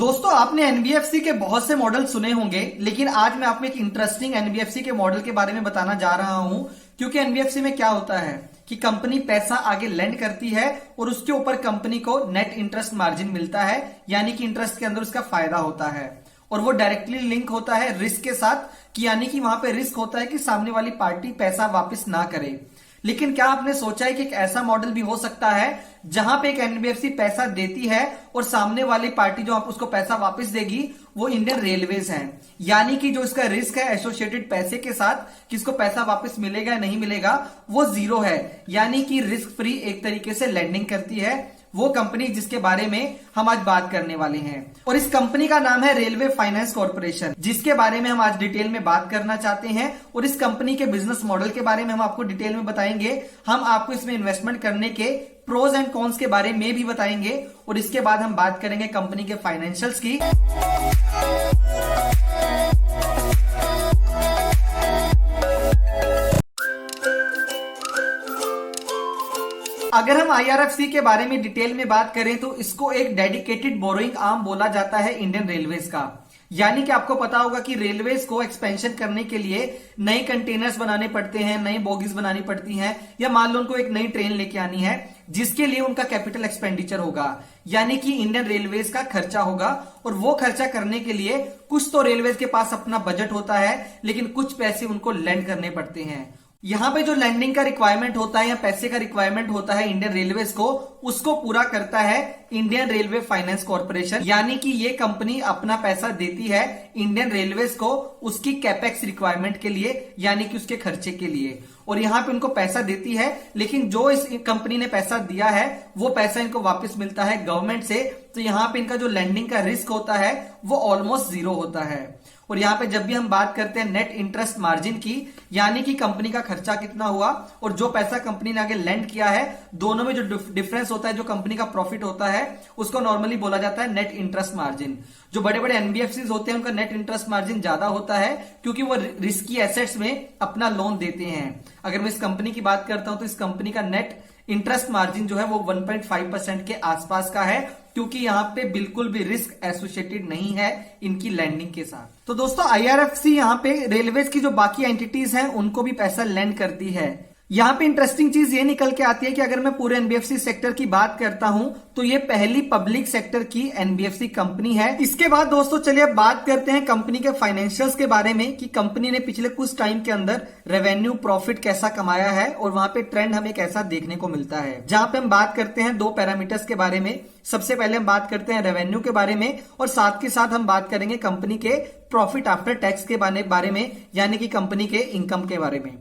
दोस्तों आपने एनबीएफसी के बहुत से मॉडल सुने होंगे, लेकिन आज मैं आपको एक इंटरेस्टिंग एनबीएफसी के मॉडल के बारे में बताना जा रहा हूं। क्योंकि एनबीएफसी में क्या होता है कि कंपनी पैसा आगे लेंड करती है और उसके ऊपर कंपनी को नेट इंटरेस्ट मार्जिन मिलता है, यानी कि इंटरेस्ट के अंदर उसका फायदा होता है। और वो डायरेक्टली लिंक होता है रिस्क के साथ, कि यानी कि वहां पे रिस्क होता है कि सामने वाली पार्टी पैसा वापस ना करे। लेकिन क्या आपने सोचा है कि एक ऐसा मॉडल भी हो सकता है जहां पे एक एनबीएफसी पैसा देती है और सामने वाली पार्टी जो आप उसको पैसा वापस देगी वो इंडियन रेलवेज है। यानी कि जो इसका रिस्क है एसोसिएटेड पैसे के साथ, किसको पैसा वापस मिलेगा या नहीं मिलेगा, वो जीरो है। यानी कि रिस्क फ्री एक तरीके से लैंडिंग करती है वो कंपनी जिसके बारे में हम आज बात करने वाले हैं। और इस कंपनी का नाम है रेलवे फाइनेंस कॉर्पोरेशन, जिसके बारे में हम आज डिटेल में बात करना चाहते हैं। और इस कंपनी के बिजनेस मॉडल के बारे में हम आपको डिटेल में बताएंगे। हम आपको इसमें इन्वेस्टमेंट करने के प्रोज एंड कॉन्स के बारे में भी बताएंगे। और इसके बाद हम बात करेंगे कंपनी के फाइनेंशियल्स की। अगर हम आईआरएफसी के बारे में डिटेल में बात करें तो इसको एक डेडिकेटेड बोरोइंग आर्म बोला जाता है इंडियन रेलवेज का। यानी कि आपको पता होगा कि रेलवेज को एक्सपेंशन करने के लिए नए कंटेनर्स बनाने पड़ते हैं, नई बोगीज बनानी पड़ती हैं, या मान लो उनको एक नई ट्रेन लेके आनी है जिसके लिए उनका कैपिटल एक्सपेंडिचर होगा, यानी कि इंडियन रेलवेज का खर्चा होगा। और वो खर्चा करने के लिए कुछ तो रेलवेज के पास अपना बजट होता है, लेकिन कुछ पैसे उनको लैंड करने पड़ते हैं। यहां पे जो लैंडिंग का रिक्वायरमेंट होता है या पैसे का रिक्वायरमेंट होता है इंडियन रेलवेज को, उसको पूरा करता है इंडियन रेलवे फाइनेंस कॉर्पोरेशन। यानी कि ये कंपनी अपना पैसा देती है इंडियन रेलवेज को उसकी कैपेक्स रिक्वायरमेंट के लिए, यानी कि उसके खर्चे के लिए। और यहां पे उनको पैसा देती है, लेकिन जो इस कंपनी ने पैसा दिया है वो पैसा इनको वापस मिलता है गवर्नमेंट से। तो यहां पे इनका जो लैंडिंग का रिस्क होता है वो ऑलमोस्ट जीरो होता है। और यहां पे जब भी हम बात करते हैं नेट इंटरेस्ट मार्जिन की, यानी कि कंपनी का खर्चा कितना हुआ और जो पैसा कंपनी ने आगे लैंड किया है, दोनों में जो डिफरेंस होता है, जो कंपनी का प्रॉफिट होता है, उसको नॉर्मली बोला जाता है नेट इंटरेस्ट मार्जिन। जो बड़े बड़े एनबीएफसी होते हैं उनका नेट इंटरेस्ट मार्जिन ज्यादा होता है, क्योंकि वो रिस्की एसेट्स में अपना लोन देते हैं। अगर मैं इस कंपनी की बात करता हूं तो इस कंपनी का नेट इंटरेस्ट मार्जिन जो है वो 1.5% के आसपास का है, क्योंकि यहां पे बिल्कुल भी रिस्क एसोसिएटेड नहीं है इनकी लैंडिंग के साथ। तो दोस्तों आईआरएफसी यहां पे रेलवेज की जो बाकी एंटिटीज हैं उनको भी पैसा लैंड करती है। यहां पे इंटरेस्टिंग चीज ये निकल के आती है कि अगर मैं पूरे एनबीएफसी सेक्टर की बात करता हूं तो ये पहली पब्लिक सेक्टर की एनबीएफसी कंपनी है। इसके बाद दोस्तों चलिए अब बात करते हैं कंपनी के फाइनेंशियल्स के बारे में, कि कंपनी ने पिछले कुछ टाइम के अंदर रेवेन्यू प्रॉफिट कैसा कमाया है और वहां पे ट्रेंड हमें कैसा देखने को मिलता है। जहां पे हम बात करते हैं दो पैरामीटर्स के बारे में। सबसे पहले हम बात करते हैं रेवेन्यू के बारे में, और साथ के साथ हम बात करेंगे कंपनी के प्रॉफिट आफ्टर टैक्स के बारे में, यानी कि कंपनी के इनकम के बारे में।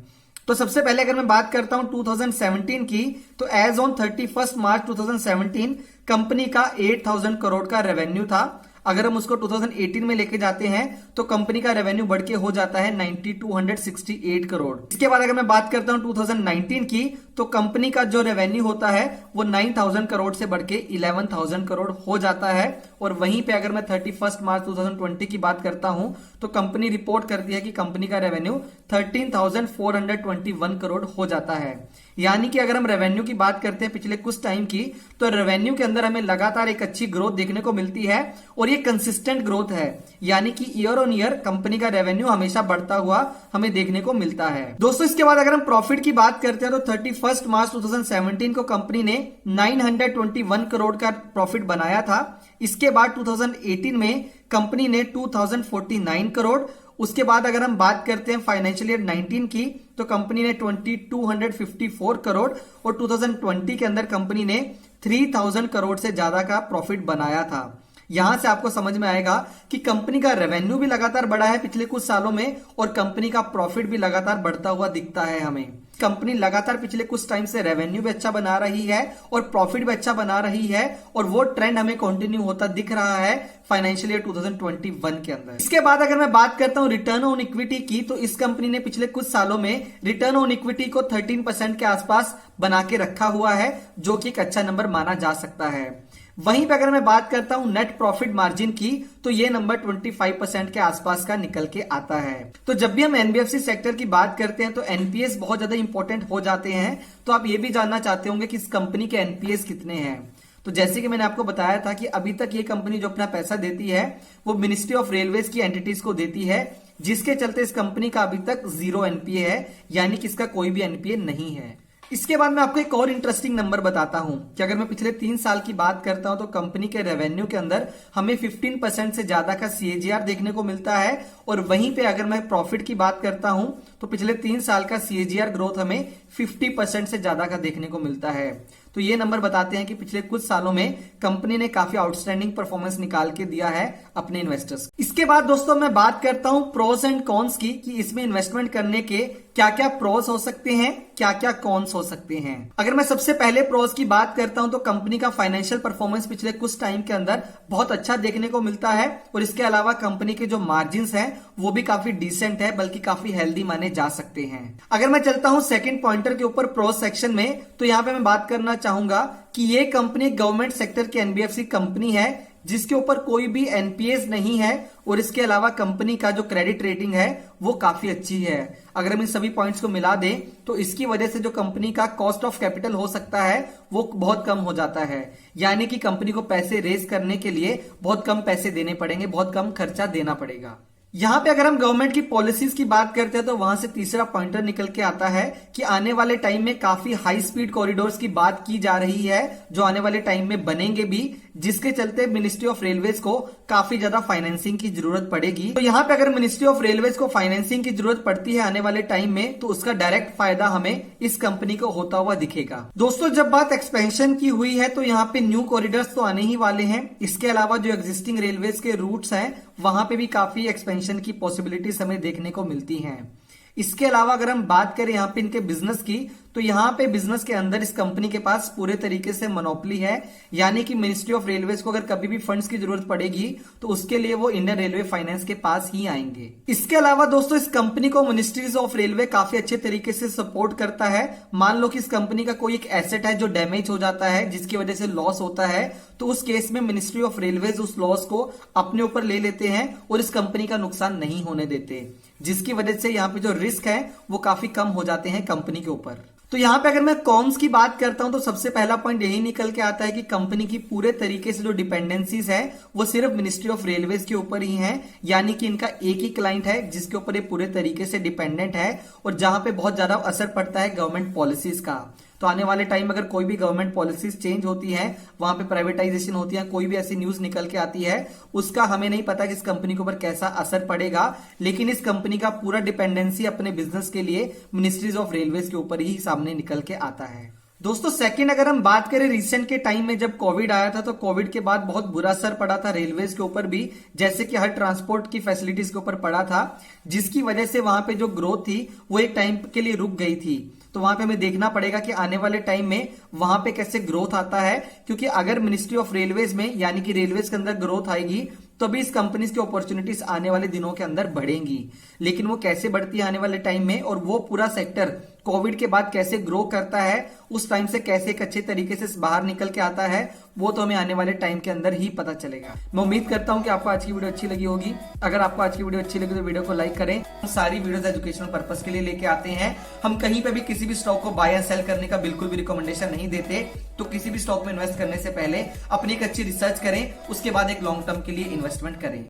तो सबसे पहले अगर मैं बात करता हूं 2017 की, तो एज ऑन 31 मार्च 2017 कंपनी का 8,000 करोड़ का रेवेन्यू था। अगर हम उसको 2018 में लेके जाते हैं तो कंपनी का रेवेन्यू बढ़ के हो जाता है 9,268 करोड़। इसके बाद अगर मैं बात करता हूं 2019 की, तो कंपनी का जो रेवेन्यू होता है वो 9,000 करोड़ से बढ़ के 11,000 करोड़ हो जाता है। और वहीं पे अगर मैं 31 मार्च 2020 की बात करता हूं तो कंपनी रिपोर्ट करती है कि कंपनी का रेवेन्यू 13,421 करोड़ हो जाता है। यानी कि अगर हम रेवेन्यू की बात करते हैं पिछले कुछ टाइम की, तो रेवेन्यू के अंदर हमें लगातार एक अच्छी ग्रोथ देखने को मिलती है, और ये कंसिस्टेंट ग्रोथ है। यानी कि ईयर ऑन ईयर कंपनी का रेवेन्यू हमेशा बढ़ता हुआ हमें देखने को मिलता है। दोस्तों इसके बाद अगर हम प्रॉफिट की बात करते हैं तो 31 मार्च 2017 को कंपनी ने 921 करोड़ का प्रॉफिट बनाया था। इसके बाद 2018 में कंपनी ने 2,049 करोड़। उसके बाद अगर हम बात करते हैं फाइनेंशियल ईयर 19 की, तो कंपनी ने 2,254 करोड़, और 2020 के अंदर कंपनी ने 3,000 करोड़ से ज्यादा का प्रॉफिट बनाया था। यहां से आपको समझ में आएगा कि कंपनी का रेवेन्यू भी लगातार बढ़ा है पिछले कुछ सालों में, और कंपनी का प्रॉफिट भी लगातार बढ़ता हुआ दिखता है हमें। कंपनी लगातार पिछले कुछ टाइम से रेवेन्यू भी अच्छा बना रही है और प्रॉफिट भी अच्छा बना रही है, और वो ट्रेंड हमें कंटिन्यू होता दिख रहा है फाइनेंशियल ईयर 2021 के अंदर। इसके बाद अगर मैं बात करता हूं रिटर्न ऑन इक्विटी की, तो इस कंपनी ने पिछले कुछ सालों में रिटर्न ऑन इक्विटी को 13% के आसपास बना के रखा हुआ है, जो कि एक अच्छा नंबर माना जा सकता है। वहीं पे अगर मैं बात करता हूं नेट प्रॉफिट मार्जिन की, तो ये नंबर 25% के आसपास का निकल के आता है। तो जब भी हम एनबीएफसी सेक्टर की बात करते हैं तो एनपीएस बहुत ज्यादा इंपॉर्टेंट हो जाते हैं। तो आप ये भी जानना चाहते होंगे कि इस कंपनी के एनपीएस कितने हैं। तो जैसे कि मैंने आपको बताया था कि अभी तक ये कंपनी जो अपना पैसा देती है वो मिनिस्ट्री ऑफ रेलवेज की एंटिटीज को देती है, जिसके चलते इस कंपनी का अभी तक 0 एनपीए है, यानी कि इसका कोई भी एनपीए नहीं है। इसके बाद मैं आपको एक और इंटरेस्टिंग नंबर बताता हूं कि अगर मैं पिछले 3 साल की बात करता हूं तो कंपनी के रेवेन्यू के अंदर हमें 15% से ज्यादा का सीएजीआर देखने को मिलता है, और वहीं पे अगर मैं प्रॉफिट की बात करता हूं तो पिछले 3 साल का सीएजीआर ग्रोथ हमें 50% से ज्यादा का देखने को मिलता है। तो ये नंबर बताते हैं कि पिछले कुछ सालों में कंपनी ने काफी आउटस्टैंडिंग परफॉर्मेंस निकाल के दिया है अपने इन्वेस्टर्स। इसके बाद दोस्तों मैं बात करता हूं प्रोस एंड कॉन्स की, कि इसमें इन्वेस्टमेंट करने के क्या क्या प्रोस हो सकते हैं, क्या क्या कॉन्स हो सकते हैं। अगर मैं सबसे पहले प्रोस की बात करता हूं तो कंपनी का फाइनेंशियल परफॉर्मेंस पिछले कुछ टाइम के अंदर बहुत अच्छा देखने को मिलता है, और इसके अलावा कंपनी के जो मार्जिन है वो भी काफी डिसेंट है, बल्कि काफी हेल्दी माने जा सकते हैं। अगर मैं चलता हूं सेकंड पॉइंटर के ऊपर प्रोस सेक्शन में, तो यहां पे मैं बात करना चाहूंगा कि ये कंपनी गवर्नमेंट सेक्टर की एनबीएफसी कंपनी है जिसके ऊपर कोई भी एनपीएस नहीं है, और इसके अलावा कंपनी का जो क्रेडिट रेटिंग है वो काफी अच्छी है। अगर हम इन सभी पॉइंट्स को मिला दें तो इसकी वजह से जो कंपनी का कॉस्ट ऑफ कैपिटल हो सकता है वो बहुत कम हो जाता है, यानी कि कंपनी को पैसे रेज करने के लिए बहुत कम पैसे देने पड़ेंगे, बहुत कम खर्चा देना पड़ेगा। यहां पे अगर हम गवर्नमेंट की पॉलिसीज की बात करते हैं तो वहां से तीसरा पॉइंटर निकल के आता है कि आने वाले टाइम में काफी हाई स्पीड कॉरिडोर्स की बात की जा रही है जो आने वाले टाइम में बनेंगे भी, जिसके चलते मिनिस्ट्री ऑफ रेलवेज को काफी ज्यादा फाइनेंसिंग की जरूरत पड़ेगी। तो यहां पे अगर मिनिस्ट्री ऑफ रेलवेज को फाइनेंसिंग की जरूरत पड़ती है आने वाले टाइम में, तो उसका डायरेक्ट फायदा हमें इस कंपनी को होता हुआ दिखेगा। दोस्तों जब बात एक्सपेंशन की हुई है तो यहाँ पे न्यू कॉरिडोर्स तो आने ही वाले हैं, इसके अलावा जो एग्जिस्टिंग रेलवेज के रूट्स हैं वहां पे भी काफी एक्सपेंशन की पॉसिबिलिटीज हमें देखने को मिलती हैं। इसके अलावा अगर हम बात करें यहाँ पे इनके बिजनेस की, तो यहाँ पे बिजनेस के अंदर इस कंपनी के पास पूरे तरीके से मोनोपोली है, यानी कि मिनिस्ट्री ऑफ रेलवेज को अगर कभी भी फंड्स की जरूरत पड़ेगी तो उसके लिए वो इंडियन रेलवे फाइनेंस के पास ही आएंगे। इसके अलावा दोस्तों इस कंपनी को मिनिस्ट्रीज ऑफ रेलवे काफी अच्छे तरीके से सपोर्ट करता है। मान लो कि इस कंपनी का कोई एक एसेट है जो डैमेज हो जाता है, जिसकी वजह से लॉस होता है, तो उस केस में मिनिस्ट्री ऑफ रेलवेज उस लॉस को अपने ऊपर ले लेते हैं और इस कंपनी का नुकसान नहीं होने देते, जिसकी वजह से यहाँ पे जो रिस्क है वो काफी कम हो जाते हैं कंपनी के ऊपर। तो यहां पे अगर मैं कॉन्स की बात करता हूं तो सबसे पहला पॉइंट यही निकल के आता है कि कंपनी की पूरे तरीके से जो डिपेंडेंसीज है वो सिर्फ मिनिस्ट्री ऑफ रेलवेज के ऊपर ही है, यानी कि इनका एक ही क्लाइंट है जिसके ऊपर ये पूरे तरीके से डिपेंडेंट है, और जहां पे बहुत ज्यादा असर पड़ता है गवर्नमेंट पॉलिसीज का। तो आने वाले टाइम अगर कोई भी गवर्नमेंट पॉलिसीज चेंज होती है, वहां पे प्राइवेटाइजेशन होती है, कोई भी ऐसी न्यूज निकल के आती है, उसका हमें नहीं पता कि इस कंपनी के ऊपर कैसा असर पड़ेगा, लेकिन इस कंपनी का पूरा डिपेंडेंसी अपने बिजनेस के लिए मिनिस्ट्रीज ऑफ रेलवेज के ऊपर ही सामने निकल के आता है। दोस्तों सेकंड अगर हम बात करें रिसेंट के टाइम में जब कोविड आया था, तो कोविड के बाद बहुत बुरा असर पड़ा था रेलवेज के ऊपर भी, जैसे कि हर ट्रांसपोर्ट की फैसिलिटीज के ऊपर पड़ा था, जिसकी वजह से वहां पे जो ग्रोथ थी वो एक टाइम के लिए रुक गई थी। तो वहां पे हमें देखना पड़ेगा कि आने वाले टाइम में वहां पे कैसे ग्रोथ आता है, क्योंकि अगर मिनिस्ट्री ऑफ रेलवेज में यानी कि रेलवेज के अंदर ग्रोथ आएगी तो भी इस कंपनीज की अपॉर्चुनिटीज आने वाले दिनों के अंदर बढ़ेंगी, लेकिन वो कैसे बढ़ती है आने वाले टाइम में, और वो पूरा सेक्टर कोविड के बाद कैसे ग्रो करता है, उस टाइम से कैसे एक अच्छे तरीके से बाहर निकल के आता है, वो तो हमें आने वाले टाइम के अंदर ही पता चलेगा। मैं उम्मीद करता हूं कि आपको आज की वीडियो अच्छी लगी होगी। अगर आपको आज की वीडियो अच्छी लगी तो वीडियो को लाइक करें। हम सारी वीडियोस एजुकेशनल पर्पस के लिए लेके आते हैं। हम कहीं पे भी किसी भी स्टॉक को बाय एंड सेल करने का बिल्कुल भी रिकमेंडेशन नहीं देते। तो किसी भी स्टॉक में इन्वेस्ट करने से पहले अपनी एक अच्छी रिसर्च करें, उसके बाद एक लॉन्ग टर्म के लिए इन्वेस्टमेंट करें।